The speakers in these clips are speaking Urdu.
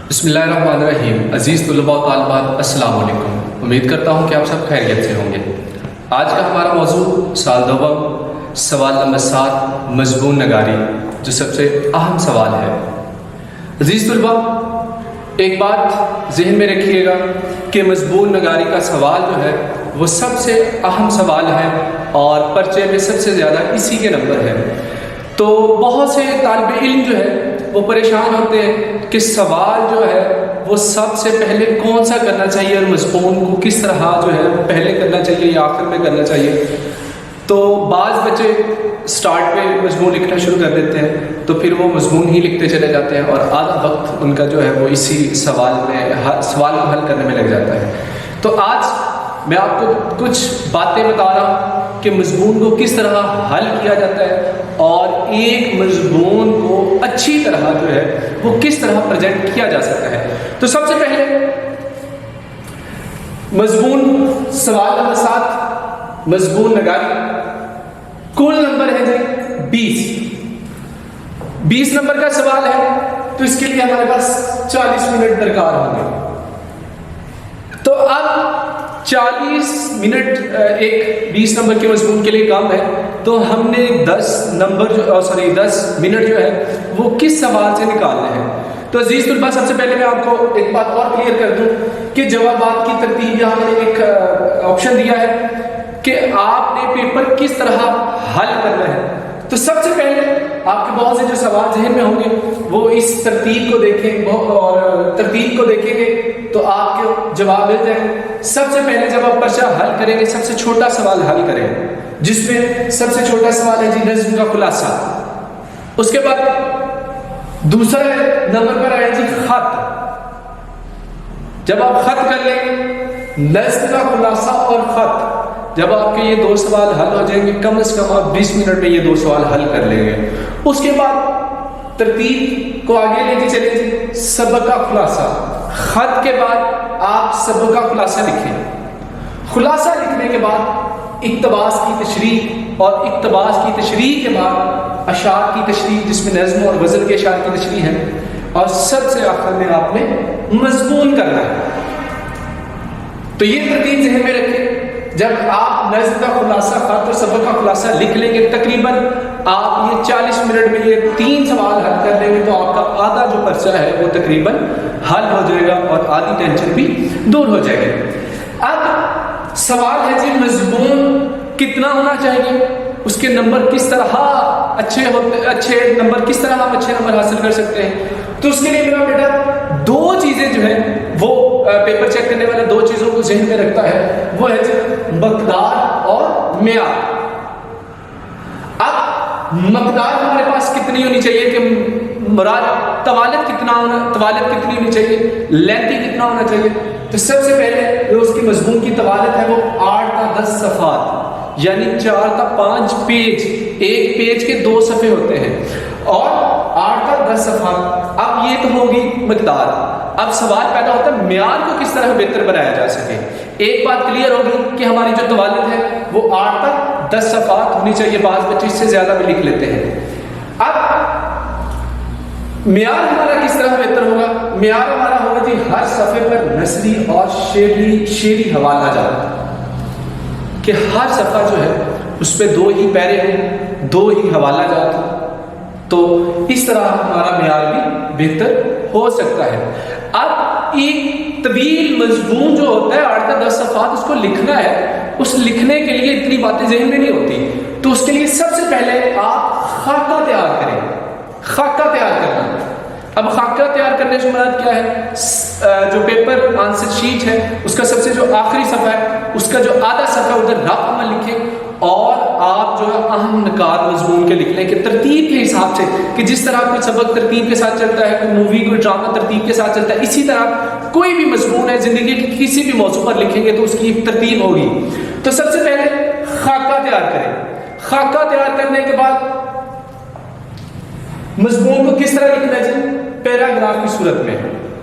بسم اللہ الرحمن الرحیم۔ عزیز طلباء و طالبات، السلام علیکم۔ امید کرتا ہوں کہ آپ سب خیریت سے ہوں گے۔ آج کا ہمارا موضوع سال دوم سوال نمبر 7 مضمون نگاری، جو سب سے اہم سوال ہے۔ عزیز طلباء، ایک بات ذہن میں رکھیے گا کہ مضمون نگاری کا سوال جو ہے وہ سب سے اہم سوال ہے اور پرچے میں سب سے زیادہ اسی کے نمبر ہے۔ تو بہت سے طالب علم جو ہے وہ پریشان ہوتے ہیں کہ سوال جو ہے وہ سب سے پہلے کون سا کرنا چاہیے اور مضمون کو کس طرح جو ہے پہلے کرنا چاہیے یا آخر میں کرنا چاہیے۔ تو بعض بچے سٹارٹ پہ مضمون لکھنا شروع کر دیتے ہیں تو پھر وہ مضمون ہی لکھتے چلے جاتے ہیں اور آدھا وقت ان کا جو ہے وہ اسی سوال کو حل کرنے میں لگ جاتا ہے۔ تو آج میں آپ کو کچھ باتیں بتا رہا ہوں کہ مضمون کو کس طرح حل کیا جاتا ہے اور ایک مضمون کو اچھی طرح جو ہے وہ کس طرح پریزنٹ کیا جا سکتا ہے۔ تو سب سے پہلے مضمون سوال نمبر 7 مضمون نگاری، کل نمبر ہے جی 20 نمبر کا سوال ہے، تو اس کے لیے ہمارے پاس 40 منٹ درکار ہوں گے۔ تو اب 40 منٹ ایک 20 نمبر کے مضمون کے لیے کام ہے، تو ہم نے 10 منٹ جو ہے وہ کس سوال سے نکالنے ہیں۔ تو عزیز طلباء، سب سے پہلے میں آپ کو ایک بات اور کلیئر کر دوں کہ جوابات کی ترتیب یہاں میں ایک آپشن دیا ہے کہ آپ نے پیپر کس طرح حل کرنا ہے۔ تو سب سے پہلے آپ کے بہت سے جو سوال ذہن میں ہوں گے وہ اس ترتیب کو دیکھیں اور ترتیب کو دیکھیں گے تو آپ کے جواب مل جائیں گے۔ سب سے پہلے جب آپ پرچہ حل کریں گے سب سے چھوٹا سوال حل کریں، جس میں سب سے چھوٹا سوال ہے جی نظم کا خلاصہ۔ اس کے بعد دوسرا نمبر پر آیا جی خط۔ جب آپ خط کر لیں گے نظم کا خلاصہ اور خط، جب آپ کے یہ 2 سوال حل ہو جائیں گے کم از کم آپ 20 منٹ میں یہ 2 سوال حل کر لیں گے۔ اس کے بعد ترتیب کو آگے لے کے چلیں جی سبق کا خلاصہ۔ خط کے بعد آپ سبق کا خلاصہ لکھیں۔ خلاصہ لکھنے کے بعد اقتباس کی تشریح اور اقتباس کی تشریح کے بعد اشعار کی تشریح، جس میں نظم اور غزل کے اشعار کی تشریح ہے، اور سب سے آخر میں آپ نے مضمون کرنا ہے۔ تو یہ ترتیب ذہن میں رکھیں۔ جب آپ نظم کا خلاصہ، خط اور سبق کا خلاصہ لکھ لیں گے تقریباً آپ یہ 40 منٹ میں یہ 3 سوال حل کر لیں گے تو آپ کا آدھا جو پرچہ ہے وہ تقریباً حل ہو جائے گا اور آدھی ٹینشن بھی دور ہو جائے گی۔ اب سوال ہے جی مضمون کتنا ہونا چاہیے، اس کے نمبر کس طرح اچھے نمبر کس طرح آپ اچھے نمبر حاصل کر سکتے ہیں۔ تو اس کے لیے میرا بیٹا 2 چیزیں جو ہیں وہ پیپر چیک کرنے والا 2 چیزوں کو ذہن میں رکھتا ہے، وہ ہے جی مقدار اور معیار۔ اب مقدار ہمارے پاس کتنی ہونی چاہیے کہ مراد طوالت کتنی ہونی چاہیے، لینتھی کتنا ہونا چاہیے۔ تو سب سے پہلے جو اس کی مضمون کی طوالت ہے وہ 8 تا 10 صفحات، یعنی 4 تا 5 پیج، ایک پیج کے 2 صفحے ہوتے ہیں اور 8 تا 10 صفحات۔ اب یہ تو ہوگی مقدار۔ اب سوال پیدا ہوتا ہے معیار کو کس طرح بہتر بنایا جا سکے۔ ایک بات کلیئر ہوگی کہ ہماری جو طوالت ہے وہ 8 تا 10 صفحات ہونی چاہیے، بعض بچے اس سے زیادہ بھی لکھ لیتے ہیں۔ اب معیار ہمارا کس طرح بہتر ہوگا؟ معیار ہمارا ہوگا جی ہر صفحے پر نثری اور شعری حوالہ جات، کہ ہر صفحہ جو ہے اس پہ 2 ہی پیرے ہوں، 2 ہی حوالہ جات ہوں، تو اس طرح ہمارا معیار بھی بہتر ہو سکتا ہے۔ اب ایک طویل مضمون جو ہوتا ہے 8 تا 10 صفحات، اس کو لکھنا ہے، اس لکھنے کے لیے اتنی باتیں ذہن میں نہیں ہوتی، تو اس کے لیے سب سے پہلے آپ خاکہ تیار کریں۔ خاکہ تیار کرنا، اب خاکہ تیار کرنے سے مراد کیا ہے؟ جو پیپر آنسر شیٹ ہے اس کا سب سے جو آخری صفحہ ہے اس کا جو آدھا صفحہ ادھر راہ عمل لکھیں اور آپ جو ہے اہم نکات مضمون کے لکھ لیں کہ ترتیب کے حساب سے، کہ جس طرح کوئی سبق ترتیب کے ساتھ چلتا ہے، کوئی مووی کوئی ڈرامہ ترتیب کے ساتھ چلتا ہے، اسی طرح کوئی بھی مضمون ہے زندگی کے کسی بھی موضوع پر لکھیں گے تو اس کی ایک ترتیب ہوگی۔ تو سب سے پہلے خاکہ تیار کریں۔ خاکہ تیار کرنے کے بعد مضمون کو کس طرح لکھنا ہے؟ پیراگراف کی صورت میں،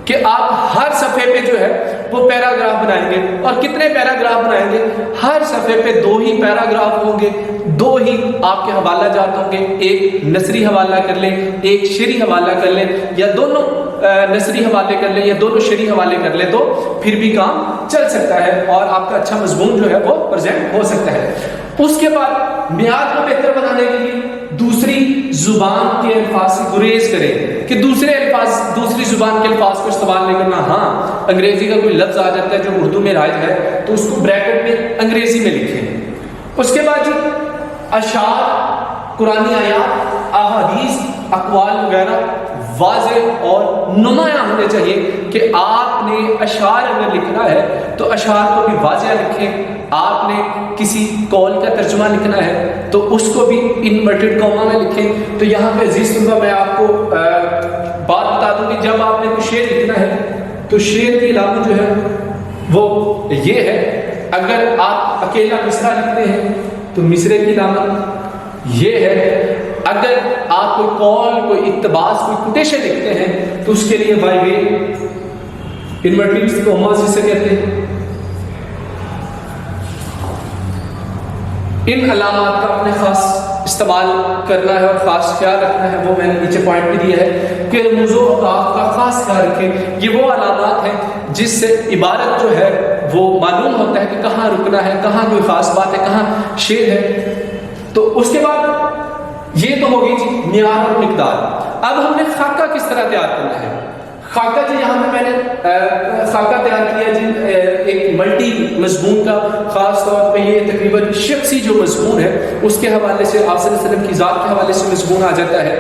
کہ آپ ہر صفحے پہ جو ہے وہ پیراگراف بنائیں گے۔ اور کتنے پیراگراف بنائیں گے؟ ہر صفحے پہ 2 ہی پیراگراف ہوں گے، 2 ہی آپ کے حوالہ جات ہوں گے، ایک نثری حوالہ کر لیں، ایک شعری حوالہ کر لیں، یا دونوں نثری حوالے کر لیں یا دونوں شرعی حوالے کر لیں تو پھر بھی کام چل سکتا ہے اور آپ کا اچھا مضمون جو ہے وہ پریزنٹ ہو سکتا ہے۔ اس کے بعد معیار کو بہتر بنانے کے لیے دوسری زبان کے الفاظ سے گریز کریں کہ دوسری زبان کے الفاظ کو استعمال نہیں کرنا۔ ہاں انگریزی کا کوئی لفظ آ جاتا ہے جو اردو میں رائج ہے تو اس کو بریکٹ میں انگریزی میں لکھیں۔ اس کے بعد جی اشعار، قرآنی آیات، احادیث، اقوال وغیرہ واضح اور نمایاں ہونے چاہیے کہ آپ نے اشعار اگر لکھنا ہے تو اشعار کو بھی واضح لکھیں۔ آپ نے کسی قول کا ترجمہ لکھنا ہے تو اس کو بھی انورٹڈ کاما میں لکھیں۔ تو یہاں پہ عزیز طلبہ میں آپ کو بات بتا دوں کہ جب آپ نے کوئی شعر لکھنا ہے تو شعر کی علامت جو ہے وہ یہ ہے، اگر آپ اکیلا مصرع لکھتے ہیں تو مصرے کی علامت یہ ہے، اگر آپ کوئی قول، کوئی اقتباس، کوئی کوٹیشن لکھتے ہیں تو اس کے لیے بائی وے انورٹڈ کاما جسے کہتے ہیں۔ ان علامات کا اپنے خاص استعمال کرنا ہے اور خاص خیال رکھنا ہے، وہ میں نے نیچے پوائنٹ بھی دیا ہے کہ موضوع اوقاف کا خاص خیال رکھیں۔ یہ وہ علامات ہیں جس سے عبارت جو ہے وہ معلوم ہوتا ہے کہ کہاں رکنا ہے، کہاں کوئی خاص بات ہے، کہاں شعر ہے۔ تو اس کے بعد یہ تو ہوگی جی معیار اور مقدار۔ اب ہم نے خاکہ کس طرح تیار کرنا ہے؟ خاکہ جی یہاں پہ میں نے خاکہ تیار کیا جی ایک ملٹی مضمون کا، خاص طور پہ یہ تقریباً شخصی جو مضمون ہے اس کے حوالے سے، آپ صلی اللہ علیہ وسلم کی ذات کے حوالے سے مضمون آ جاتا ہے۔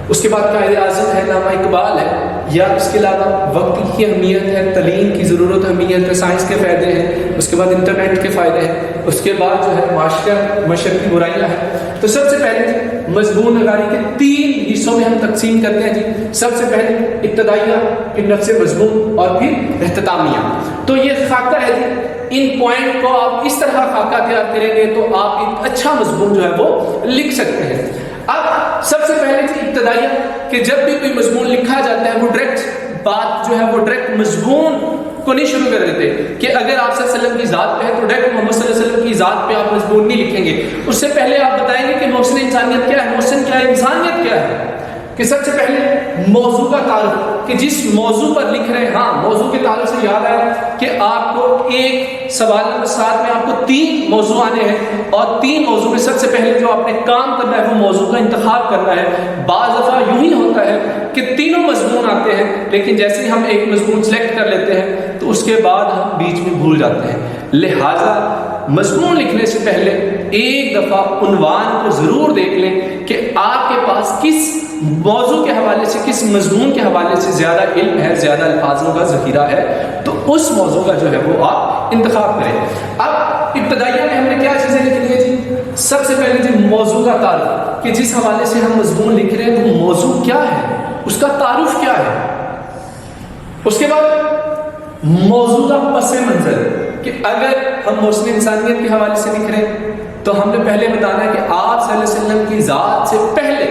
اس کے بعد قائد اعظم ہے، نامہ اقبال ہے، یا اس کے علاوہ وقت کی اہمیت ہے، تعلیم کی ضرورت اہمیت ہے، سائنس کے فائدے ہیں، اس کے بعد انٹرنیٹ کے فائدے ہیں، اس کے بعد جو ہے معاشرہ کی برائیاں ہیں۔ تو سب سے پہلے مضمون نگاری کے 3 حصوں میں ہم تقسیم کرتے ہیں جی۔ سب سے پہلے ابتدائیہ، پھر نفس مضمون اور پھر اختتامیہ۔ تو یہ خاکہ ہے جی، ان پوائنٹ کو آپ اس طرح خاکہ تیار کریں گے تو آپ ایک اچھا مضمون جو ہے وہ لکھ سکتے ہیں۔ اب سب سے پہلے جی ابتدائیہ، کہ جب بھی کوئی مضمون لکھا جاتا ہے وہ ڈائریکٹ بات جو ہے وہ ڈائریکٹ مضمون کو نہیں شروع کر دیتے کہ اگر آپ صلی اللہ علیہ وسلم کی ذات پہ ہے تو ڈائریکٹ محمد صلی اللہ علیہ وسلم کی ذات پہ آپ مضمون نہیں لکھیں گے۔ اس سے پہلے آپ بتائیں گے کہ محسن انسانیت کیا ہے، محسن کیا ہے، انسانیت کیا ہے۔ کہ سب سے پہلے موضوع کا تعارف، کہ جس موضوع پر لکھ رہے ہیں، ہاں موضوع کے تعارف سے یاد آیا کہ آپ کو ایک سوال نمبر 7 میں آپ کو 3 موضوع آنے ہیں اور 3 موضوع میں سب سے پہلے جو آپ نے کام کرنا ہے وہ موضوع کا انتخاب کرنا ہے۔ بعض دفعہ یوں ہی ہوتا ہے کہ تینوں مضمون آتے ہیں لیکن جیسے ہی ہم ایک مضمون سلیکٹ کر لیتے ہیں تو اس کے بعد ہم بیچ میں بھول جاتے ہیں۔ لہٰذا مضمون لکھنے سے پہلے ایک دفعہ عنوان کو ضرور دیکھ لیں کہ آپ کے پاس کس موضوع کے حوالے سے، کس مضمون کے حوالے سے زیادہ علم ہے، زیادہ الفاظوں کا ذخیرہ ہے، تو اس موضوع کا جو ہے وہ آپ انتخاب کریں۔ اب ابتدائیہ میں ہم نے کیا چیزیں لکھنی ہے جی؟ سب سے پہلے جی موضوع کا تعارف، کہ جس حوالے سے ہم مضمون لکھ رہے ہیں وہ موضوع کیا ہے، اس کا تعارف کیا ہے۔ اس کے بعد موضوع کا پس منظر، کہ اگر ہم محسن انسانیت کے حوالے سے لکھ رہے ہیں تو ہم نے پہلے بتانا ہے کہ آپ صلی اللہ علیہ وسلم کی ذات سے پہلے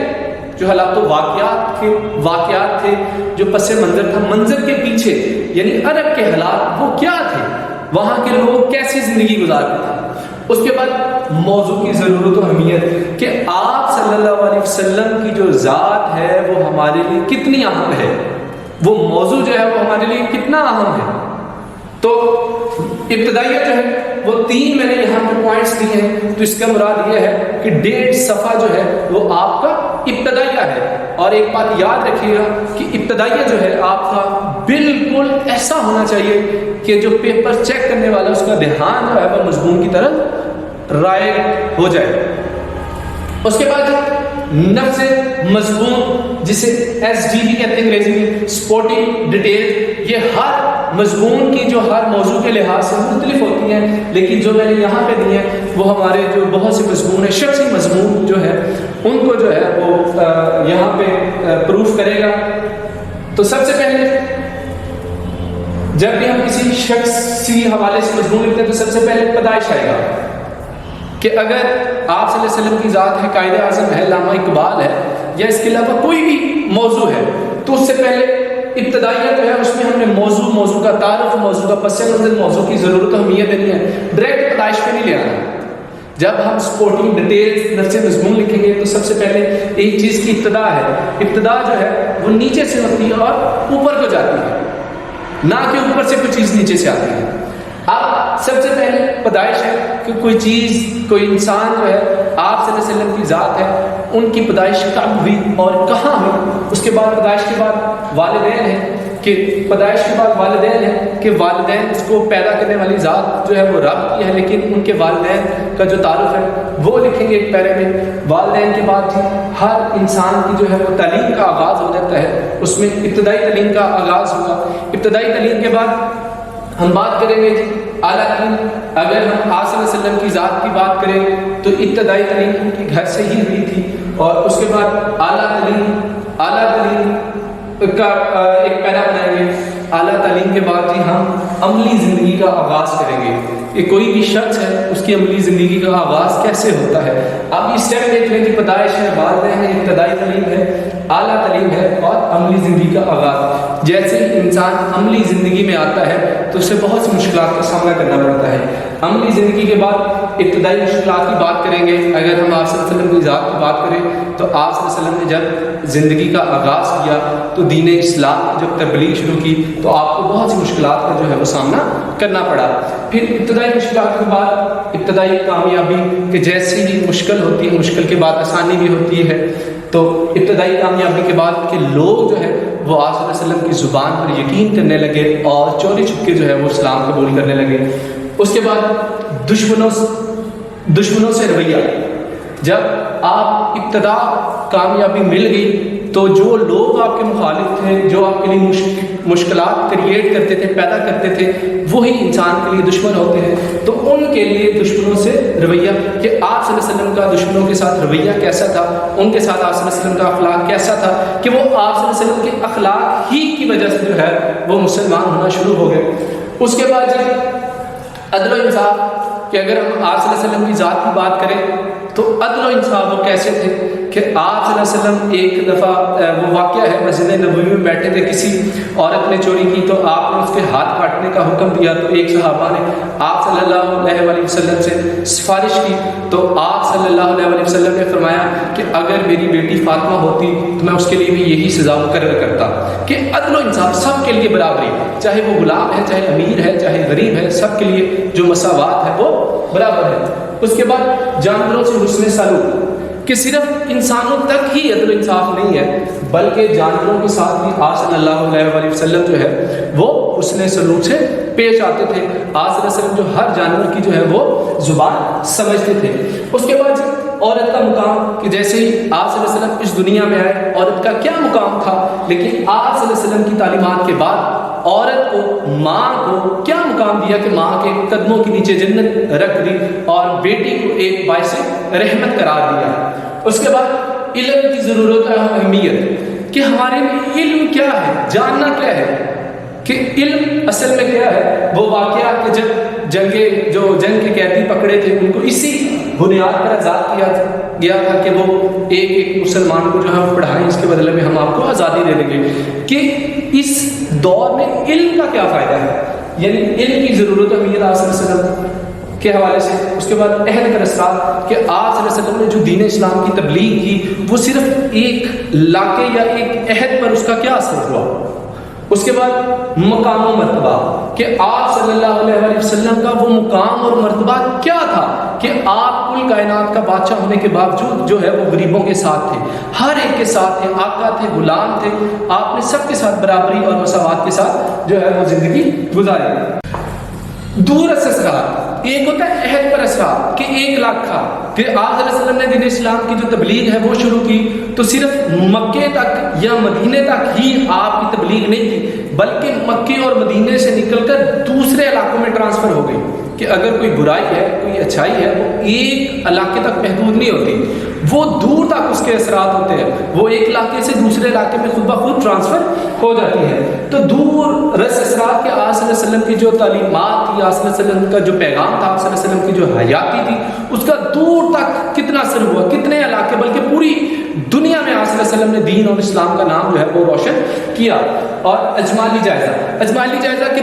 جو حالات و واقعات تھے، جو پس منظر تھا، منظر کے پیچھے یعنی عرب کے حالات وہ کیا تھے، وہاں کے لوگ کیسی زندگی گزارتے تھے۔ اس کے بعد موضوع کی ضرورت و اہمیت، کہ آپ صلی اللہ علیہ وسلم کی جو ذات ہے وہ ہمارے لیے کتنی اہم ہے، وہ موضوع جو ہے وہ ہمارے لیے کتنا اہم ہے۔ تو ابتدائیہ جو ہے وہ 3 میں نے یہاں پہ پوائنٹس دیے ہیں، تو اس کا مراد یہ ہے کہ 1.5 صفحہ جو ہے وہ آپ کا ابتدائیہ ہے۔ اور ایک بات یاد رکھیے گا کہ ابتدائیہ جو ہے آپ کا بالکل ایسا ہونا چاہیے کہ جو پیپر چیک کرنے والا اس کا دھیان جو ہے وہ مضمون کی طرف رائے ہو جائے۔ اس کے بعد نفس مضمون، جسے SDD کہتے ہیں انگریزی میں، سپورٹنگ ڈیٹیل، یہ ہر مضمون کی جو ہر موضوع کے لحاظ سے مختلف ہوتی ہیں، لیکن جو میں نے یہاں پہ دی ہیں وہ ہمارے جو بہت سے مضمون ہیں، شخصی مضمون جو ہے ان کو جو ہے وہ یہاں پہ پروف کرے گا۔ تو سب سے پہلے جب بھی ہم کسی شخصی حوالے سے مضمون لکھتے ہیں تو سب سے پہلے پیدائش آئے گا، کہ اگر آپ صلی اللہ علیہ وسلم کی ذات ہے، قائد اعظم ہے، علامہ اقبال ہے، یا اس کے علاوہ کوئی بھی موضوع ہے، تو اس سے پہلے ابتدائیہ جو ہے اس میں ہم نے موضوع کا تعارف، موضوع کا پس منظر، موضوع کی ضرورت و اہمیت دینی ہے، ڈائریکٹ پیدائش پہ نہیں لے آنا۔ جب ہم سپورٹنگ ڈیٹیلز درس مضمون لکھیں گے تو سب سے پہلے ایک چیز کی ابتدا ہے. ابتدا جو ہے وہ نیچے سے ہوتی ہے اور اوپر کو جاتی ہے، نہ کہ اوپر سے کوئی چیز نیچے سے آتی ہے. اب سب سے پہلے پیدائش ہے کہ کوئی چیز، کوئی انسان جو ہے آپ صلی اللہ علیہ وسلم کی ذات ہے، ان کی پیدائش کب ہوئی اور کہاں ہوئی. اس کے بعد پیدائش کے بعد والدین ہیں کہ پیدائش کے بعد والدین ہیں کہ والدین اس کو پیدا کرنے والی ذات جو ہے وہ رب کی ہے، لیکن ان کے والدین کا جو تعلق ہے وہ لکھیں گے ایک پیرے میں. والدین کے بعد ہر انسان کی جو ہے وہ تعلیم کا آغاز ہو جاتا ہے، اس میں ابتدائی تعلیم کا آغاز ہوگا. ابتدائی تعلیم کے بعد ہم بات کریں گے جی اعلیٰ تعلیم. اگر ہم آپ صلی اللہ علیہ وسلم کی ذات کی بات کریں تو ابتدائی تعلیم ان کی گھر سے ہی ہوئی تھی، اور اس کے بعد اعلیٰ تعلیم کا ایک پیرا بنائیں گے. اعلیٰ تعلیم کے بعد ہی ہم عملی زندگی کا آغاز کریں گے کہ کوئی بھی شخص ہے اس کی عملی زندگی کا آغاز کیسے ہوتا ہے. اب یہ اسٹیپ دیکھ لیں کہ پیدائش ہے، والدین ہے، ابتدائی تعلیم ہے، اعلیٰ تعلیم ہے اور عملی زندگی کا آغاز. جیسے ہی انسان عملی زندگی میں آتا ہے تو اسے بہت سی مشکلات کا سامنا کرنا پڑتا ہے. عملی زندگی کے بعد ابتدائی مشکلات کی بات کریں گے. اگر ہم آپ صلی اللہ علیہ وسلم کی ذات کی بات کریں تو آپ صلی اللہ علیہ وسلم نے جب زندگی کا آغاز کیا تو دین اسلام کی جب تبلیغ شروع کی تو آپ کو بہت سی مشکلات کا جو ہے وہ سامنا کرنا پڑا. پھر ابتدائی مشکلات کے بعد ابتدائی کامیابی کہ جیسی ہی مشکل ہوتی ہے، مشکل کے بعد آسانی بھی ہوتی ہے. تو ابتدائی کامیابی کے بعد کہ لوگ جو ہے وہ آپ صلی اللہ علیہ وسلم کی زبان پر یقین کرنے لگے اور چوری چھپکے جو ہے وہ اسلام قبول کرنے لگے. اس کے بعد دشمنوں سے رویہ. جب آپ ابتدا کامیابی مل گئی تو جو لوگ آپ کے مخالف تھے، جو آپ کے لیے مشکلات کریٹ کرتے تھے، پیدا کرتے تھے، وہی انسان کے لیے دشمن ہوتے ہیں. تو ان کے لیے دشمنوں سے رویہ کہ آپ صلی اللہ علیہ وسلم کا دشمنوں کے ساتھ رویہ کیسا تھا، ان کے ساتھ آپ صلی اللہ علیہ وسلم کا اخلاق کیسا تھا کہ وہ آپ صلی اللہ علیہ وسلم کے اخلاق ہی کی وجہ سے جو ہے وہ مسلمان ہونا شروع ہو گئے. اس کے بعد عدل و انصاف کہ اگر ہم آپ صلی اللہ علیہ وسلم کی ذات کی بات کریں تو عدل و انصاف وہ کیسے تھے کہ آپ صلی اللہ علیہ وسلم ایک دفعہ وہ واقعہ ہے مسجد نبوی میں بیٹھے تھے، کسی عورت نے چوری کی تو آپ نے اس کے ہاتھ کاٹنے کا حکم دیا. تو ایک صحابہ نے آپ صلی اللہ علیہ وسلم سے سفارش کی تو آپ صلی اللہ علیہ وسلم نے فرمایا کہ اگر میری بیٹی فاطمہ ہوتی تو میں اس کے لیے بھی یہی سزا مقرر کرتا. کہ عدل و انصاف سب کے لیے برابری، چاہے وہ غلام ہے، چاہے امیر ہے، چاہے غریب ہے، سب کے لیے جو مساوات ہے وہ برابر ہے. اس کے بعد جانوروں سے حسن سلوک کہ صرف انسانوں تک ہی عدل و انصاف نہیں ہے بلکہ جانوروں کے ساتھ بھی آپ صلی اللہ علیہ وسلم جو ہے وہ حسن سلوک سے پیش آتے تھے. آپ صلی اللہ علیہ وسلم جو ہر جانور کی جو ہے وہ زبان سمجھتے تھے. اس کے بعد عورت کا مقام کہ جیسے ہی آپ صلی اللہ علیہ وسلم اس دنیا میں آئے عورت کا کیا مقام تھا، لیکن آپ صلی اللہ علیہ وسلم کی تعلیمات کے بعد عورت کو، ماں کو کیا مقام دیا کہ ماں کے قدموں کے نیچے جنت رکھ دی اور بیٹی کو ایک باعث رحمت قرار دیا. اس کے بعد علم کی ضرورت اور اہمیت کہ ہمارے لیے علم کیا ہے، جاننا کیا ہے. کہ علم اصل میں کیا ہے، وہ واقعہ کہ جب جنگ کے قیدی پکڑے تھے ان کو اسی بنیاد پر آزاد کیا گیا تھا کہ وہ ایک مسلمان کو جو ہے پڑھائیں، اس کے بدلے میں ہم آپ کو آزادی دے دیں گے. کہ اس دور میں علم کا کیا فائدہ ہے، یعنی علم کی ضرورت اہمیت آپ صلی اللہ علیہ وسلم کے حوالے سے. اس کے بعد عہد کا اثرات کہ آپ صلی اللہ علیہ وسلم نے جو دین اسلام کی تبلیغ کی وہ صرف ایک علاقے یا ایک عہد پر اس کا کیا اثر ہوا. اس کے بعد مقام و مرتبہ کہ آپ صلی اللہ علیہ وسلم کا وہ مقام اور مرتبہ کیا تھا کہ آپ کل کائنات کا بادشاہ ہونے کے باوجود جو ہے وہ غریبوں کے ساتھ تھے، ہر ایک کے ساتھ تھے، آقا تھے، غلام تھے. آپ نے سب کے ساتھ برابری اور مساوات کے ساتھ جو ہے وہ زندگی گزاری. دور اثرات ایک ہوتا ہے عہد پر اثرات کہ 1 لاکھ تھا کہ آپ صلی اللہ علیہ وسلم نے دین اسلام کی جو تبلیغ ہے وہ شروع کی تو صرف مکے تک یا مدینے تک ہی آپ کی تبلیغ نہیں تھی بلکہ مکے اور مدینے سے نکل کر دوسرے علاقوں میں ٹرانسفر ہو گئی. کہ اگر کوئی برائی ہے، کوئی اچھائی ہے، وہ ایک علاقے تک محدود نہیں ہوتی، وہ دور تک اس کے اثرات ہوتے ہیں، وہ ایک علاقے سے دوسرے علاقے میں خود بخود ٹرانسفر ہو جاتی ہے. تو دور رس اثرات کے آپ صلی اللہ علیہ وسلم کی جو تعلیمات تھی، آپ صلی اللہ علیہ وسلم کا جو پیغام تھا، آپ صلی اللہ علیہ وسلم کی جو حیاتی تھی، اس کا دور تک کتنا اثر ہوا، کتنے علاقے بلکہ پوری دنیا میں آپ صلی اللہ علیہ وسلم نے دین اور اسلام کا نام جو ہے وہ روشن کیا. اور اجمالی جائزہ کہ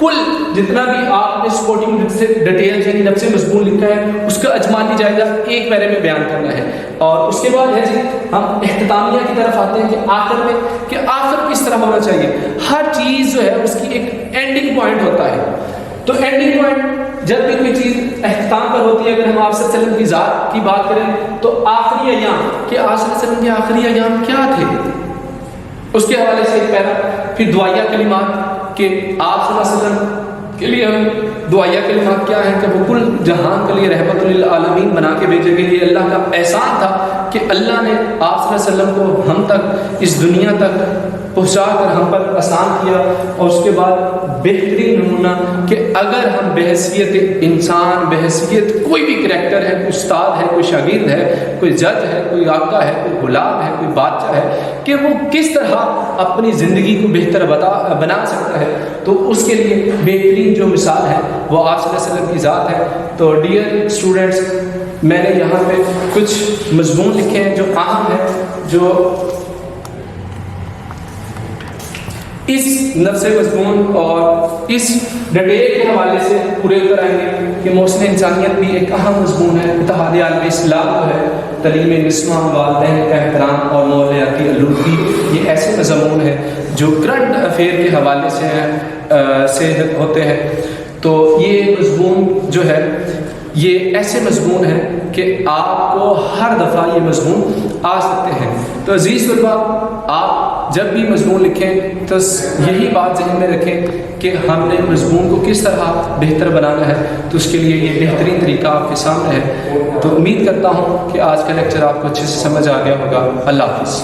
کل جتنا بھی آپ نے سپورٹنگ ڈیٹیلز یعنی نفس مضمون لکھا ہے اس کا اجمالی جائزہ ایک پیرے میں بیان کرنا ہے. اور اس کے بعد ہے جی ہم اختتامیہ کی طرف آتے ہیں کہ آخر میں کہ آخر کس طرح ہونا چاہیے. ہر چیز جو ہے اس کی ایک اینڈنگ پوائنٹ ہوتا ہے. تو اینڈنگ پوائنٹ جب بھی کوئی چیز اختتام پر ہوتی ہے, اگر ہم آپ صلی اللہ علیہ وسلم کی ذات کی بات کریں تو آخری ایام کہ آپ صلی اللہ علیہ وسلم کے آخری ایام کیا تھے, اس کے حوالے سے ایک پیرا. پھر دعائیہ کلمات کہ آپ صلی اللہ علیہ وسلم کے لیے دعائیہ کلمات کیا ہیں کہ وہ کل جہان کے لیے رحمت للعالمین بنا کے بھیجے گئے. یہ اللہ کا احسان تھا کہ اللہ نے آپ صلی اللہ علیہ وسلم کو ہم تک اس دنیا تک پہنچا کر ہم پر آسان کیا. اور اس کے بعد بہترین نمونہ کہ اگر ہم بحیثیت انسان, بحیثیت کوئی بھی کریکٹر ہے, کوئی استاد ہے, کوئی شاگرد ہے, کوئی جج ہے, کوئی آقا ہے, کوئی غلام ہے, کوئی بادشاہ ہے, کہ وہ کس طرح اپنی زندگی کو بہتر بنا سکتا ہے, تو اس کے لیے بہترین جو مثال ہے وہ آپ صلی اللہ علیہ وسلم کی ذات ہے. تو ڈیئر اسٹوڈنٹس, میں نے یہاں پہ کچھ مضمون لکھے ہیں جو اہم ہیں, جو اس نفس مضمون اور اس ڈیٹیل کے حوالے سے پورے کرائیں گے کہ محسن انسانیت بھی ایک اہم مضمون ہے. اتحاد عالم اسلام جو ہے, تعلیم نسواں, والدین کا احترام اور ماحولیاتی آلودگی, یہ ایسے مضمون ہیں جو کرنٹ افیئر کے حوالے سے ہوتے ہیں. تو یہ مضمون جو ہے یہ ایسے مضمون ہیں کہ آپ کو ہر دفعہ یہ مضمون آ سکتے ہیں. تو عزیز طلباء, آپ جب بھی مضمون لکھیں تو یہی بات ذہن میں رکھیں کہ ہم نے مضمون کو کس طرح بہتر بنانا ہے, تو اس کے لیے یہ بہترین طریقہ آپ کے سامنے ہے. تو امید کرتا ہوں کہ آج کا لیکچر آپ کو اچھے سے سمجھ آ گیا ہوگا. اللہ حافظ.